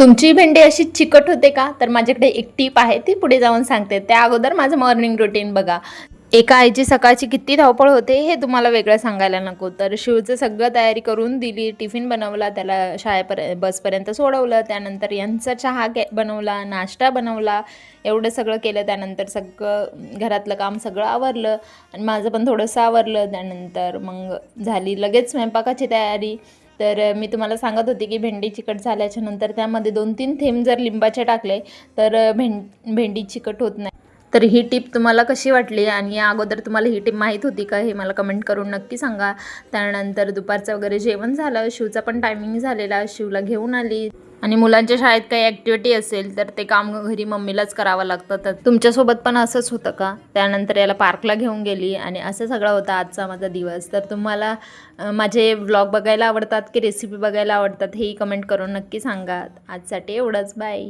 तुमची भेंडी अशी चिकट होते का? तर माझ्याकडे एक टिप आहे, ती पुढे जाऊन सांगते. त्या अगोदर माझं मॉर्निंग रुटीन बघा. एका आईची सकाळची किती धावपळ होते हे तुम्हाला वेगळं सांगायला नको. तर शिवचं सगळं तयारी करून दिली, टिफिन बनवला, त्याला बसपर्यंत सोडवलं. त्यानंतर यांचा चहा बनवला, नाश्ता बनवला, एवढं सगळं केलं. त्यानंतर सगळं घरातलं काम सगळं आवरलं आणि माझं पण थोडंसं आवरलं. त्यानंतर मग झाली लगेच स्वयंपाकाची तयारी. तर मी तुम्हाला सांगत होते की भेंडी चिकट झाल्याच्या नंतर त्यामध्ये 2-3 थेंब जर लिंबाचे टाकले तर भेंडी चिकट होत नाही. तर ही टिप तुम्हाला कशी वाटली आणि या अगोदर तुम्हाला ही टिप माहीत होती का हे मला कमेंट करून नक्की सांगा. त्यानंतर दुपारचं वगैरे जेवण झालं, शिवचा पण टायमिंग झालेला, शिवला घेऊन आली आणि मुलांच्या शाळेत काही ॲक्टिव्हिटी असेल तर ते काम घरी मम्मीलाच करावं लागतं. तर तुमच्यासोबत पण असंच होतं का? त्यानंतर याला पार्कला घेऊन गेली आणि असं सगळं होता आजचा माझा दिवस. तर तुम्हाला माझे व्लॉग बघायला आवडतात की रेसिपी बघायला आवडतात हेही कमेंट करून नक्की सांगा. आजसाठी एवढंच, बाय.